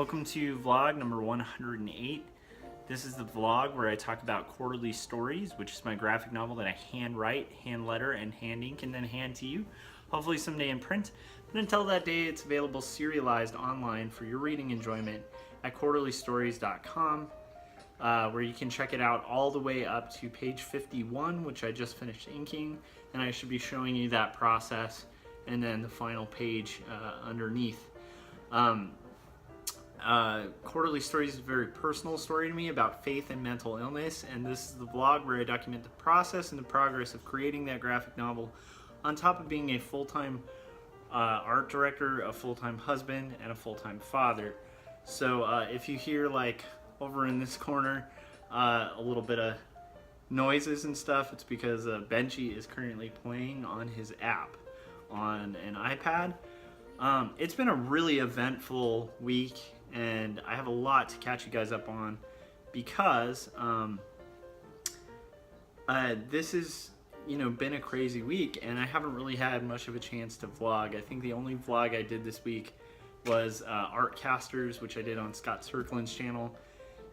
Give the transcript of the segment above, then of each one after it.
Welcome to vlog number 108. This is the vlog where I talk about quarterly stories, which is my graphic novel that I hand write, hand letter, and hand ink, and then hand to you, hopefully someday in print. But until that day, it's available serialized online for your reading enjoyment at quarterlystories.com, where you can check it out all the way up to page 51, which I just finished inking, and I should be showing you that process and then the final page underneath. Quarterly Stories is a very personal story to me about faith and mental illness, and this is the vlog where I document the process and the progress of creating that graphic novel on top of being a full-time art director, a full-time husband, and a full-time father. So if you hear, like, over in this corner a little bit of noises and stuff, it's because Benji is currently playing on his app on an iPad. It's been a really eventful week, and I have a lot to catch you guys up on because this has, been a crazy week, and I haven't really had much of a chance to vlog. I think the only vlog I did this week was Artcasters, which I did on Scott Circlin's channel,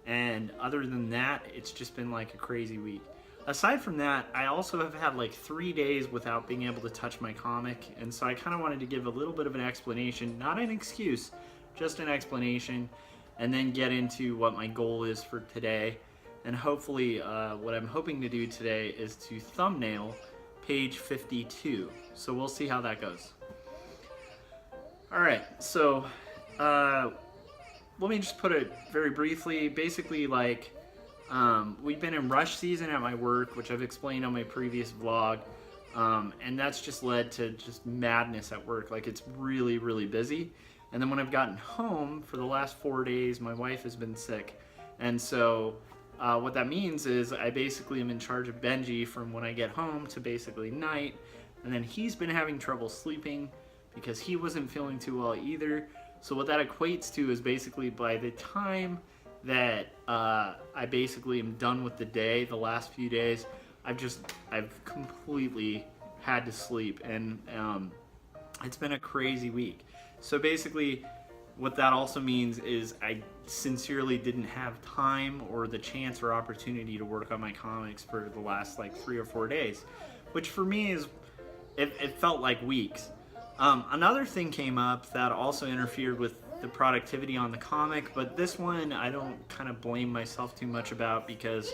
and other than that, it's just been like a crazy week. Aside from that, I also have had like 3 days without being able to touch my comic, and so I kind of wanted to give a little bit of an explanation, not an excuse, just an explanation, and then get into what my goal is for today. And hopefully what I'm hoping to do today is to thumbnail page 52. So we'll see how that goes. Alright, so let me just put it very briefly. Basically, like, we've been in rush season at my work, which I've explained on my previous vlog, and that's just led to just madness at work. Like, it's really, really busy. And then when I've gotten home for the last 4 days, my wife has been sick. And so what that means is I basically am in charge of Benji from when I get home to basically night. And then he's been having trouble sleeping because he wasn't feeling too well either. So what that equates to is basically by the time that I basically am done with the day, the last few days, I've completely had to sleep, and it's been a crazy week. So basically what that also means is I sincerely didn't have time or the chance or opportunity to work on my comics for the last like 3 or 4 days, which for me is, it felt like weeks. Another thing came up that also interfered with the productivity on the comic, but this one I don't kind of blame myself too much about because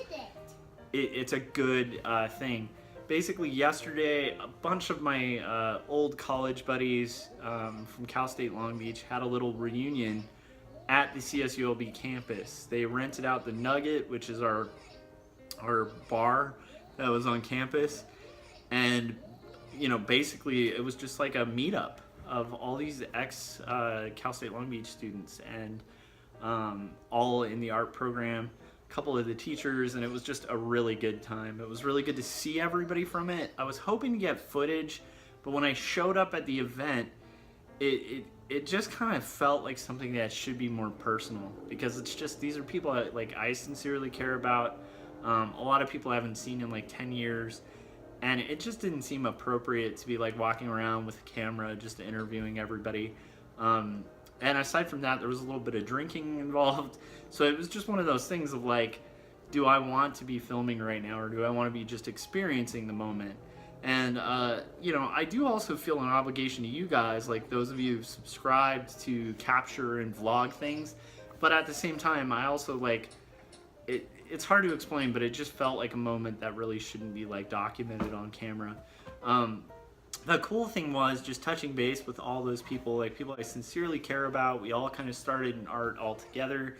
it's a good thing. Basically yesterday, a bunch of my old college buddies from Cal State Long Beach had a little reunion at the CSULB campus. They rented out the Nugget, which is our bar that was on campus, and basically it was just like a meetup of all these ex Cal State Long Beach students, and all in the art program, a couple of the teachers, and it was just a really good time. It was really good to see everybody from it. I was hoping to get footage, but when I showed up at the event, it just kind of felt like something that should be more personal, because it's just, these are people that, like, I sincerely care about. A lot of people I haven't seen in like 10 years. And it just didn't seem appropriate to be like walking around with a camera just interviewing everybody. And aside from that, there was a little bit of drinking involved. So it was just one of those things of like, do I want to be filming right now, or do I want to be just experiencing the moment? And, I do also feel an obligation to you guys, like those of you who've subscribed, to capture and vlog things. But at the same time, I also like, it's hard to explain, but it just felt like a moment that really shouldn't be like documented on camera. The cool thing was just touching base with all those people, like people I sincerely care about. We all kind of started in art all together.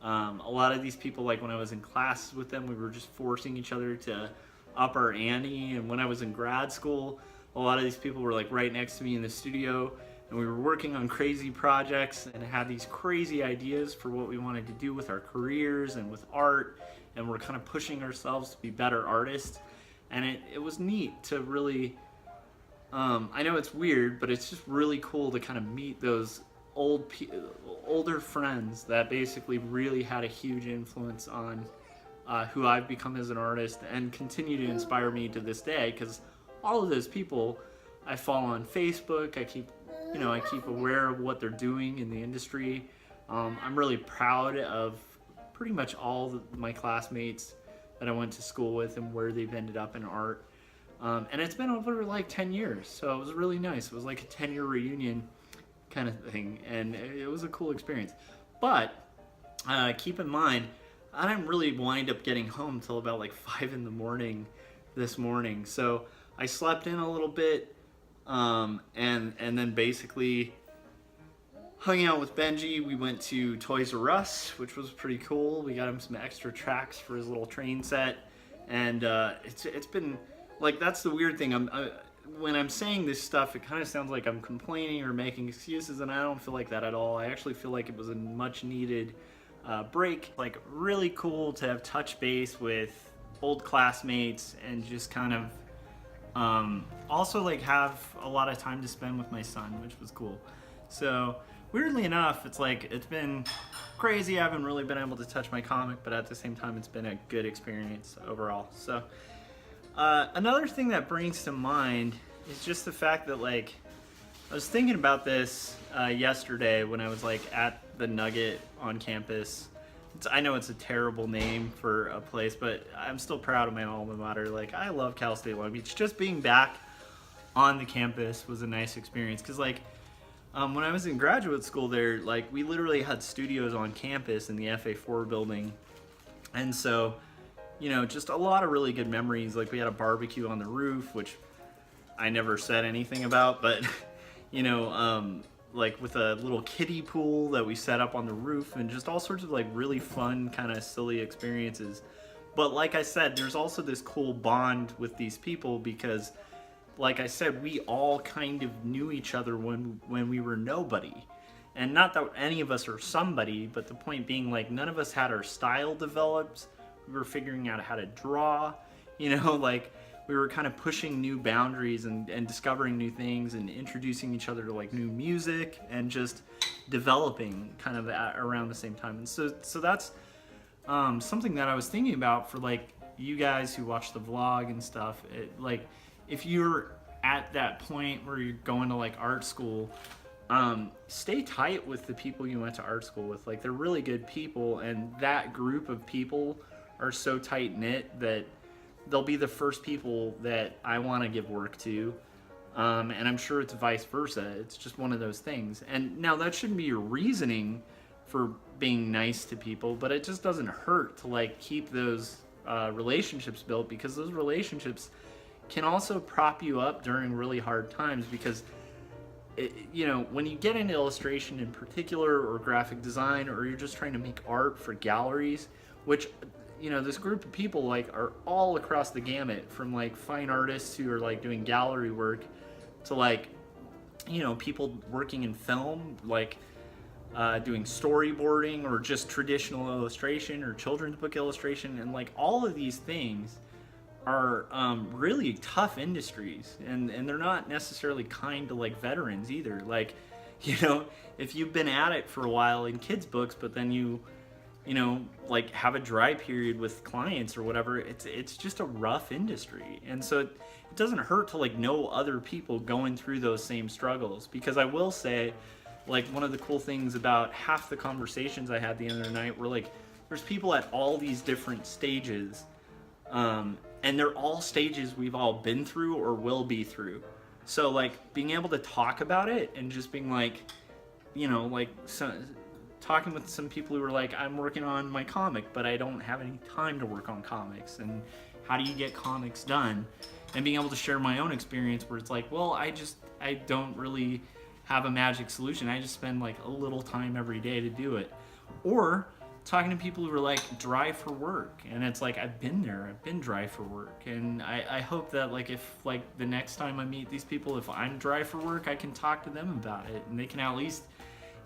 A lot of these people, like when I was in classes with them, we were just forcing each other to up our ante. And when I was in grad school, a lot of these people were like right next to me in the studio, and we were working on crazy projects and had these crazy ideas for what we wanted to do with our careers and with art, and we're kind of pushing ourselves to be better artists. And it was neat to really, I know it's weird, but it's just really cool to kind of meet those older friends that basically really had a huge influence on who I've become as an artist, and continue to inspire me to this day, because all of those people I follow on Facebook. I keep aware of what they're doing in the industry. I'm really proud of pretty much all my classmates that I went to school with and where they've ended up in art. And it's been over like 10 years, so it was really nice. It was like a 10-year reunion kind of thing, and it was a cool experience. But keep in mind, I didn't really wind up getting home till about like 5 in the morning this morning. So I slept in a little bit, and then basically hung out with Benji. We went to Toys R Us, which was pretty cool. We got him some extra tracks for his little train set, and it's been like, that's the weird thing. When I'm saying this stuff, it kind of sounds like I'm complaining or making excuses, and I don't feel like that at all. I actually feel like it was a much needed break. Like, really cool to have touch base with old classmates and just kind of also like have a lot of time to spend with my son, which was cool. So weirdly enough, it's been crazy. I haven't really been able to touch my comic, but at the same time, it's been a good experience overall. So another thing that brings to mind is just the fact that, like, I was thinking about this yesterday when I was like at the Nugget on campus. I know it's a terrible name for a place, but I'm still proud of my alma mater. Like, I love Cal State Long Beach. Just being back on the campus was a nice experience, because like when I was in graduate school there, like, we literally had studios on campus in the FA4 building, and so, you know, just a lot of really good memories. Like, we had a barbecue on the roof, which I never said anything about, but you know, like with a little kiddie pool that we set up on the roof, and just all sorts of like really fun kind of silly experiences. But like I said, there's also this cool bond with these people, because like I said, we all kind of knew each other when we were nobody. And not that any of us are somebody, but the point being, like, none of us had our style developed. We were figuring out how to draw, you know, like, we were kind of pushing new boundaries and discovering new things and introducing each other to like new music and just developing kind of around the same time. And so that's something that I was thinking about for like you guys who watch the vlog and stuff. Like, if you're at that point where you're going to like art school, stay tight with the people you went to art school with. Like, they're really good people, and that group of people are so tight knit that they'll be the first people that I want to give work to, and I'm sure it's vice versa. It's just one of those things. And now that shouldn't be your reasoning for being nice to people, but it just doesn't hurt to like keep those relationships built, because those relationships can also prop you up during really hard times. Because you know, when you get into illustration in particular, or graphic design, or you're just trying to make art for galleries, which, you know, this group of people like are all across the gamut, from like fine artists who are like doing gallery work to like, you know, people working in film, like doing storyboarding or just traditional illustration or children's book illustration. And like, all of these things are really tough industries, and they're not necessarily kind to like veterans either. Like, you know, if you've been at it for a while in kids books, but then you know, like have a dry period with clients or whatever, it's just a rough industry. And so it doesn't hurt to like know other people going through those same struggles. Because I will say, like, one of the cool things about half the conversations I had the other night were like, there's people at all these different stages, and they're all stages we've all been through or will be through. So like, being able to talk about it and just being like, you know, like, talking with some people who were like, I'm working on my comic, but I don't have any time to work on comics, and how do you get comics done? And being able to share my own experience, where it's like, well, I don't really have a magic solution. I just spend like a little time every day to do it. Or talking to people who are like dry for work, and it's like, I've been there, I've been dry for work, and I hope that like, if like the next time I meet these people, if I'm dry for work, I can talk to them about it, and they can at least,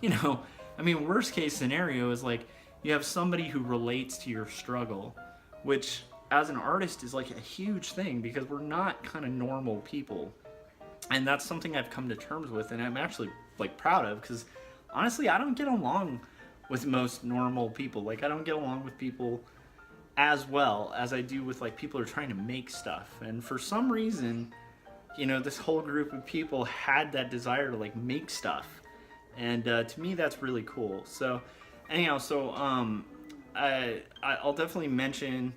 you know, I mean, worst case scenario is like, you have somebody who relates to your struggle, which as an artist is like a huge thing, because we're not kind of normal people. And that's something I've come to terms with, and I'm actually like proud of, because honestly, I don't get along with most normal people. Like, I don't get along with people as well as I do with like people who are trying to make stuff. And for some reason, you know, this whole group of people had that desire to like make stuff. And to me, that's really cool. So anyhow, so I'll definitely mention,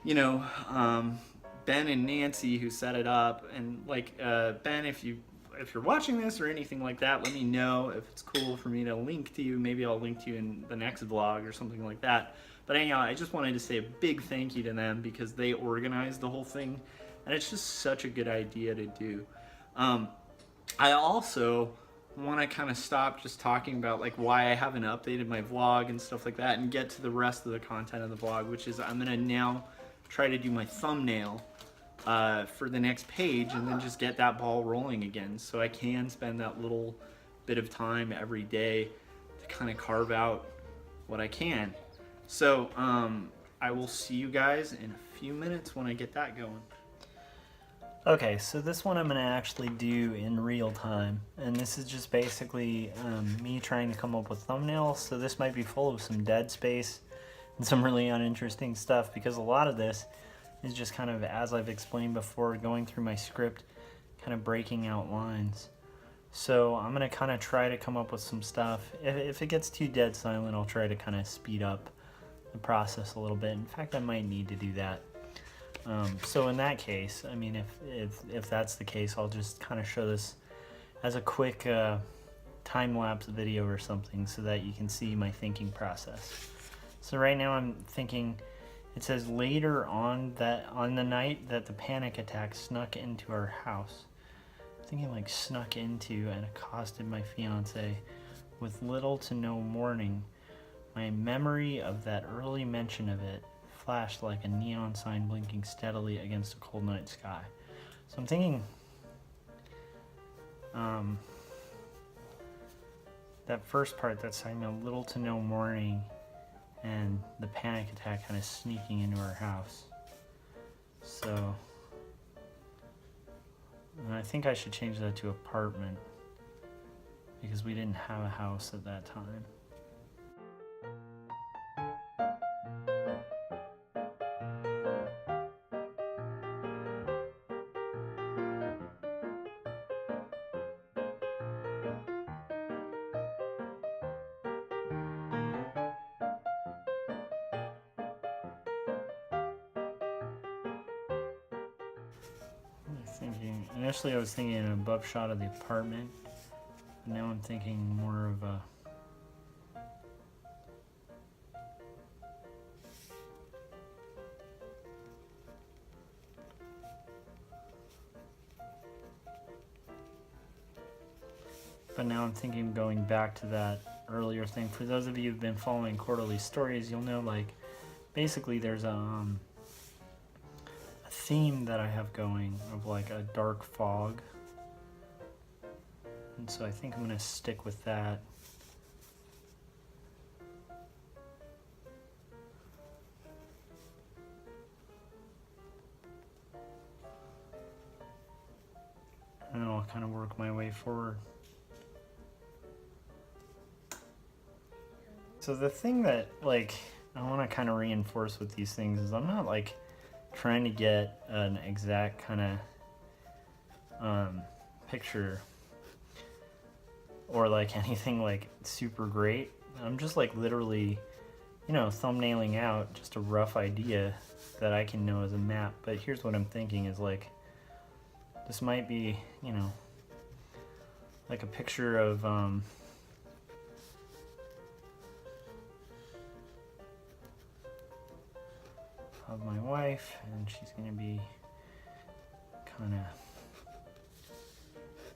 you know, Ben and Nancy who set it up, and like Ben, if you're watching this or anything like that, let me know if it's cool for me to link to you. Maybe I'll link to you in the next vlog or something like that. But anyhow, I just wanted to say a big thank you to them because they organized the whole thing, and it's just such a good idea to do. I also want to kind of stop just talking about like why I haven't updated my vlog and stuff like that, and get to the rest of the content of the vlog, which is I'm gonna now try to do my thumbnail for the next page, and then just get that ball rolling again, so I can spend that little bit of time every day to kind of carve out what I can. So I will see you guys in a few minutes when I get that going. Okay, so this one I'm going to actually do in real time, and this is just basically me trying to come up with thumbnails. So this might be full of some dead space and some really uninteresting stuff, because a lot of this is just kind of, as I've explained before, going through my script, kind of breaking out lines. So I'm going to kind of try to come up with some stuff. If it gets too dead silent, I'll try to kind of speed up the process a little bit. In fact, I might need to do that. So in that case, I mean, if that's the case, I'll just kind of show this as a quick time-lapse video or something, so that you can see my thinking process. So right now I'm thinking, it says later on the night that the panic attack snuck into our house. I'm thinking like snuck into and accosted my fiance with little to no warning. My memory of that early mention of it flashed like a neon sign blinking steadily against a cold night sky. So I'm thinking that first part that's saying a little to no warning and the panic attack kind of sneaking into our house. So and I think I should change that to apartment, because we didn't have a house at that time. Initially I was thinking an above shot of the apartment, but now I'm thinking more of a going back to that earlier thing. For those of you who've been following quarterly stories, you'll know, like, basically there's a theme that I have going of like a dark fog, and so I think I'm going to stick with that. And then I'll kind of work my way forward. So the thing that, like, I want to kind of reinforce with these things is I'm not like trying to get an exact kind of picture or like anything like super great. I'm just like literally, you know, thumbnailing out just a rough idea that I can know as a map. But here's what I'm thinking is, like, this might be, you know, like a picture of my wife, and she's going to be kind of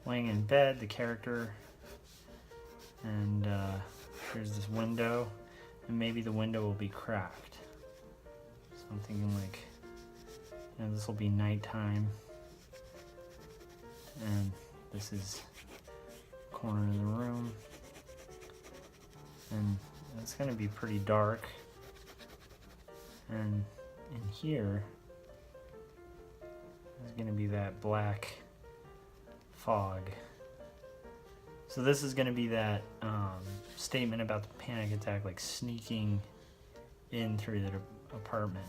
laying in bed, the character, and here's this window, and maybe the window will be cracked. So I'm thinking, like, you know, this will be nighttime, and this is the corner of the room, and it's going to be pretty dark, and in here is going to be that black fog. So this is going to be that statement about the panic attack, like sneaking in through the apartment.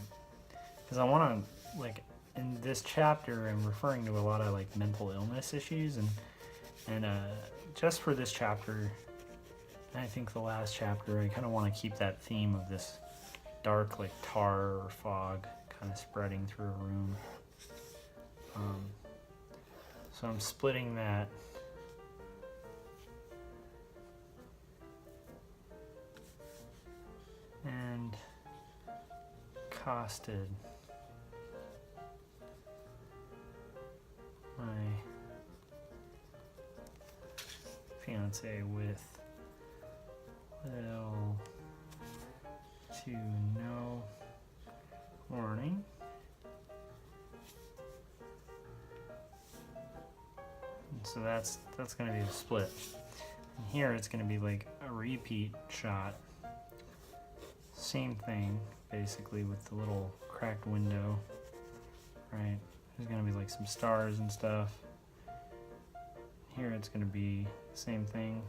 Because I want to, like, in this chapter I'm referring to a lot of like mental illness issues, and And just for this chapter, and I think the last chapter, I kind of want to keep that theme of this dark, like tar or fog kind of spreading through a room. So I'm splitting that. And accosted my fiance with little to no warning. And so that's going to be the split. And here it's going to be like a repeat shot. Same thing, basically, with the little cracked window, right? There's going to be like some stars and stuff. Here it's going to be the same thing.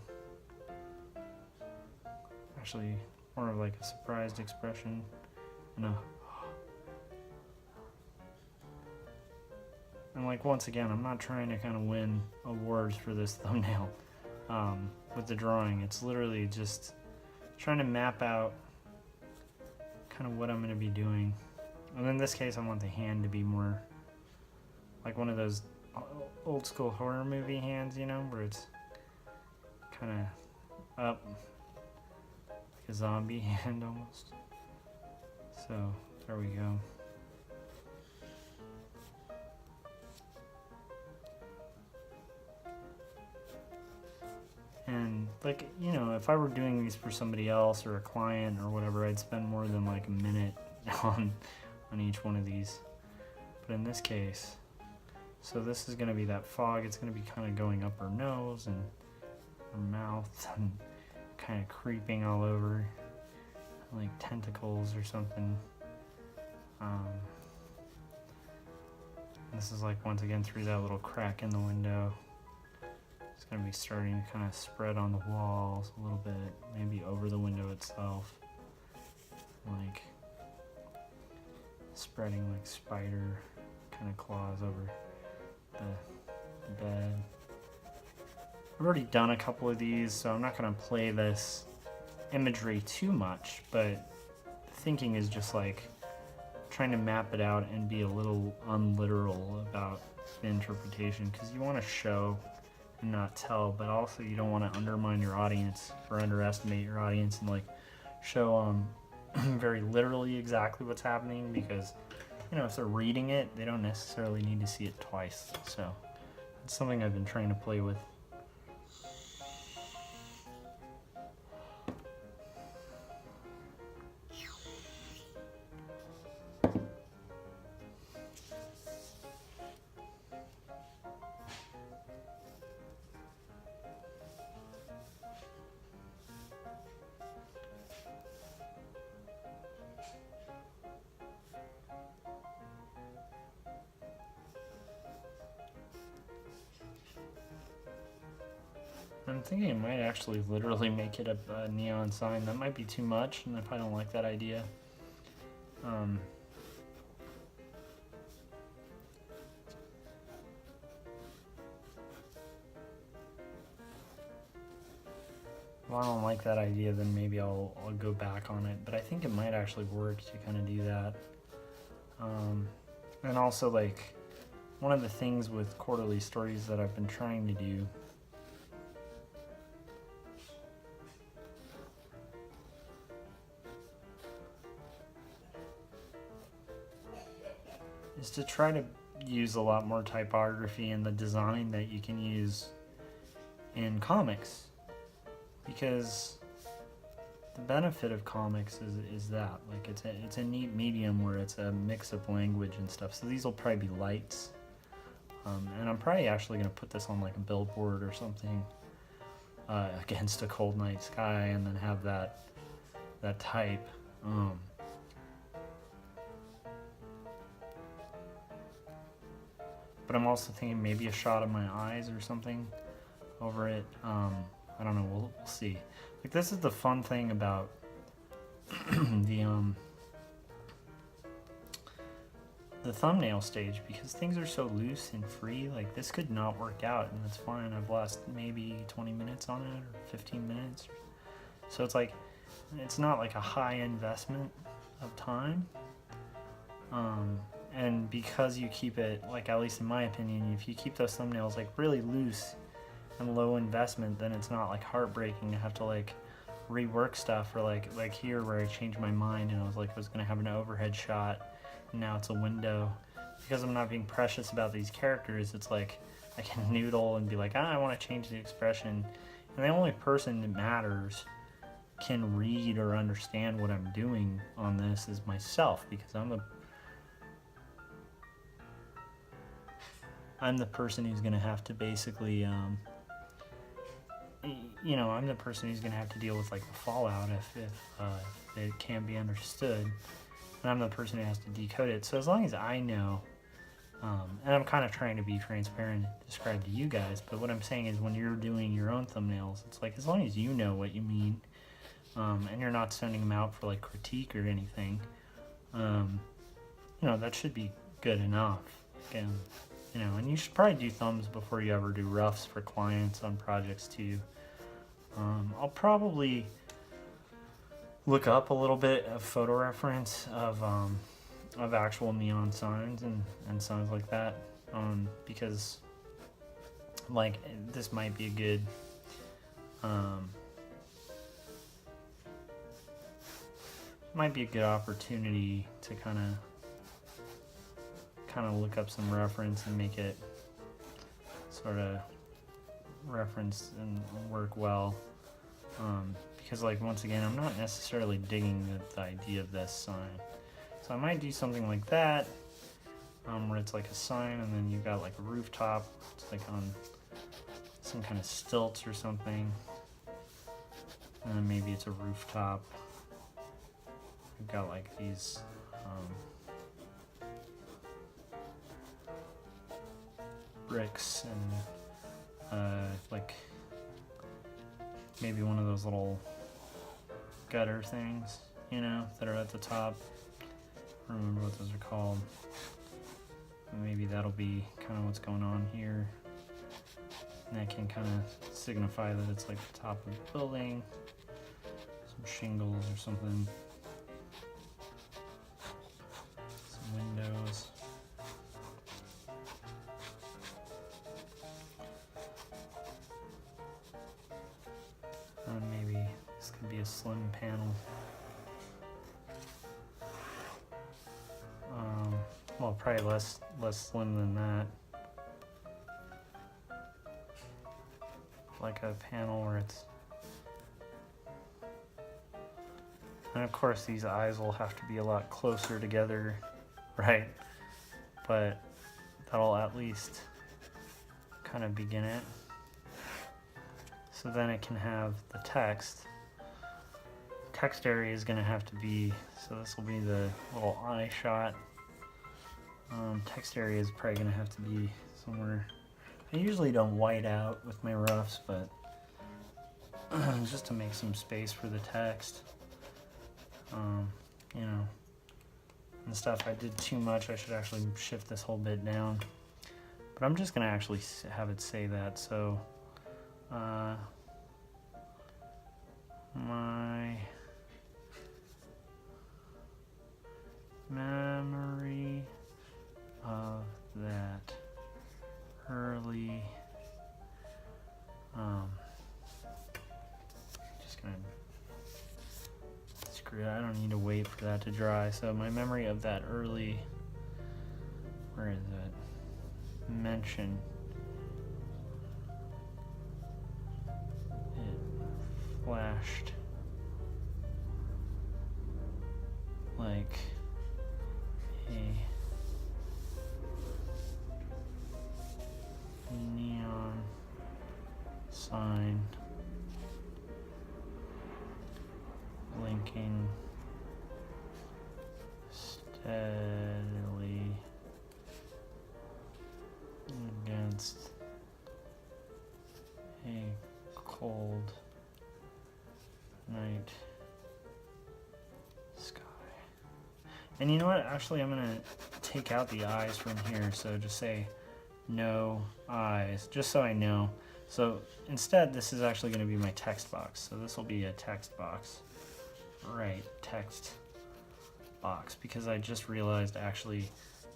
Actually, more of like a surprised expression. And like, once again, I'm not trying to kind of win awards for this thumbnail with the drawing. It's literally just trying to map out kind of what I'm going to be doing. And in this case, I want the hand to be more like one of those old school horror movie hands, you know, where it's kind of up like a zombie hand almost. So there we go. And like, you know, if I were doing these for somebody else or a client or whatever, I'd spend more than like a minute on each one of these. But in this case, so this is going to be that fog. It's going to be kind of going up her nose and her mouth and kind of creeping all over, like tentacles or something. This is like, once again, through that little crack in the window. It's going to be starting to kind of spread on the walls a little bit, maybe over the window itself, like spreading like spider kind of claws over the bed. I've already done a couple of these, so I'm not going to play this imagery too much, but the thinking is just like trying to map it out and be a little unliteral about the interpretation, because you want to show and not tell, but also you don't want to undermine your audience or underestimate your audience and like show very literally exactly what's happening, because, you know, if they're reading it, they don't necessarily need to see it twice. So it's something I've been trying to play with. I'm thinking it might actually literally make it a neon sign. That might be too much, and if I don't like that idea. If I don't like that idea, then maybe I'll go back on it. But I think it might actually work to kind of do that. And also, like, one of the things with quarterly stories that I've been trying to do is to try to use a lot more typography in the design that you can use in comics, because the benefit of comics is that, like, it's a neat medium where it's a mix of language and stuff. So these will probably be lights, and I'm probably actually going to put this on like a billboard or something against a cold night sky, and then have that type. But I'm also thinking maybe a shot of my eyes or something over it. I don't know, we'll see. Like, this is the fun thing about the the thumbnail stage, because things are so loose and free. Like, this could not work out, and it's fine. I've lost maybe 20 minutes on it, or 15 minutes. So it's like, it's not like a high investment of time. And because you keep it, like, at least in my opinion, if you keep those thumbnails like really loose and low investment, then it's not like heartbreaking to have to like rework stuff, or like here where I changed my mind and I was gonna have an overhead shot, and now it's a window. Because I'm not being precious about these characters, it's like I can noodle and be like, I want to change the expression, and the only person that matters can read or understand what I'm doing on this is myself, because I'm the person who's gonna have to basically you know, I'm the person who's gonna have to deal with like the fallout if it can be understood, and I'm the person who has to decode it. So as long as I know, and I'm kind of trying to be transparent and describe to you guys, but what I'm saying is when you're doing your own thumbnails, it's like as long as you know what you mean, and you're not sending them out for like critique or anything, you know, that should be good enough. Again, you know, and you should probably do thumbs before you ever do roughs for clients on projects too. I'll probably look up a little bit of photo reference of actual neon signs and signs like that, because like this might be a good opportunity to kind of look up some reference and make it sort of reference and work well, because like once again I'm not necessarily digging the idea of this sign, so I might do something like that, where it's like a sign and then you've got like a rooftop, it's like on some kind of stilts or something, and then maybe it's a rooftop. We've got like these bricks and like maybe one of those little gutter things, you know, that are at the top. I don't remember what those are called. Maybe that'll be kind of what's going on here, and that can kind of signify that it's like the top of the building, some shingles or something, some windows. Maybe this could be a slim panel. Well, probably less slim than that. Like a panel where it's, and of course these eyes will have to be a lot closer together, right? But that'll at least kind of begin it. So then it can have the text. Text area is going to have to be, so this will be the little eye shot. Text area is probably going to have to be somewhere. I usually don't white out with my roughs, but just to make some space for the text. You know, and stuff. If I did too much, I should actually shift this whole bit down. But I'm just going to actually have it say that. So my memory of that early, just gonna screw it, I don't need to wait for that to dry. So my memory of that early, where is it, mention, it flashed like a neon sign blinking steadily against a cold night sky. And you know what? Actually, I'm gonna take out the eyes from here, so just say no eyes, just so I know. So instead, this is actually going to be my text box. So this will be a text box. Right, text box, because I just realized actually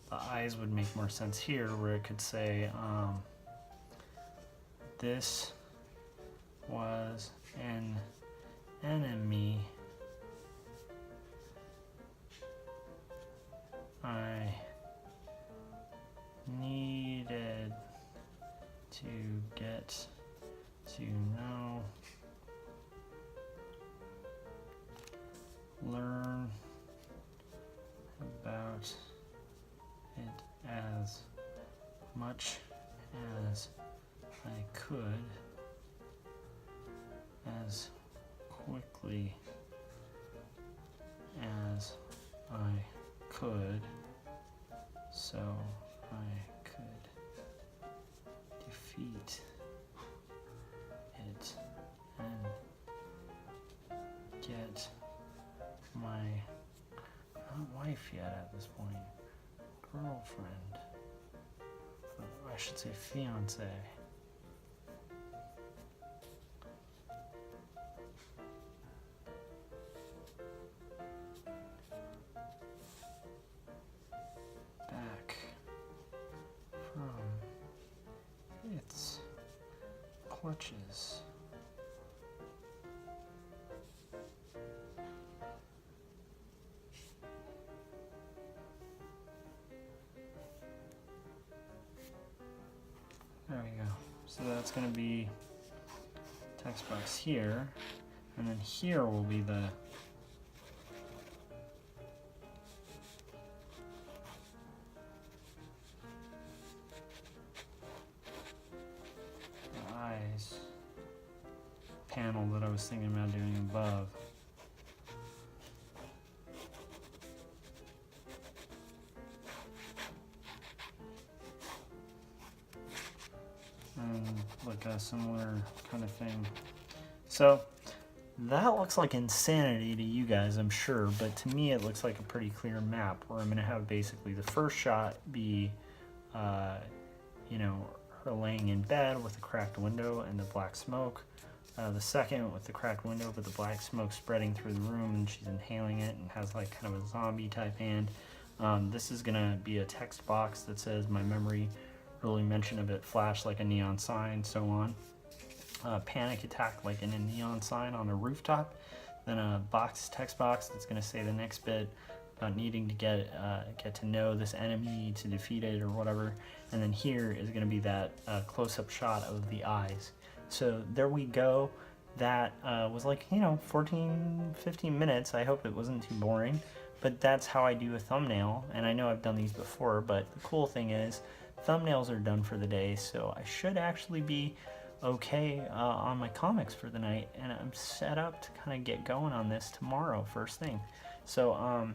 the eyes would make more sense here, where it could say this was an enemy I needed to get to know, learn about it as much as I could, as quickly as I could, so I could defeat it and get my, not wife yet at this point, girlfriend, I should say fiance. Back from its clutches. There we go. So that's going to be text box here, and then here will be the eyes panel that I was thinking about doing above. And like a similar kind of thing. So that looks like insanity to you guys, I'm sure, but to me it looks like a pretty clear map, where I'm going to have basically the first shot be, you know, her laying in bed with a cracked window and the black smoke. The second with the cracked window but the black smoke spreading through the room, and she's inhaling it and has like kind of a zombie type hand. This is going to be a text box that says my memory early mention of it flashed like a neon sign, so on. Panic attack like in a neon sign on a rooftop. Then a text box that's going to say the next bit about needing to get to know this enemy to defeat it or whatever. And then here is going to be that close-up shot of the eyes. So there we go. That was like, you know, 14-15 minutes. I hope it wasn't too boring, but that's how I do a thumbnail. And I know I've done these before, but the cool thing is thumbnails are done for the day, so I should actually be okay on my comics for the night, and I'm set up to kind of get going on this tomorrow first thing, so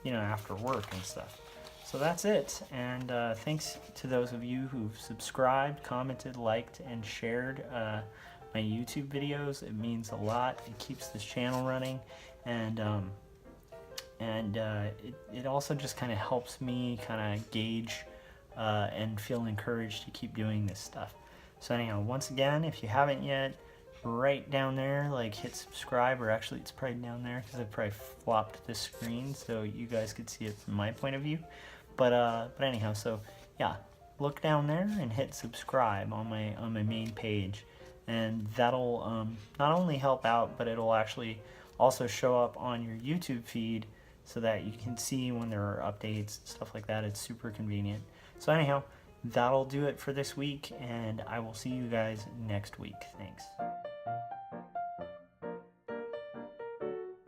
you know, after work and stuff. So that's it, and thanks to those of you who've subscribed, commented, liked, and shared my YouTube videos. It means a lot. It keeps this channel running, and it also just kind of helps me kind of gauge and feel encouraged to keep doing this stuff. So anyhow, once again, if you haven't yet, right down there, like hit subscribe, or actually it's probably down there because I probably flopped this screen so you guys could see it from my point of view. But anyhow, so yeah, look down there and hit subscribe on my main page, and that'll not only help out, but it'll actually also show up on your YouTube feed so that you can see when there are updates and stuff like that. It's super convenient. So anyhow, that'll do it for this week, and I will see you guys next week. Thanks.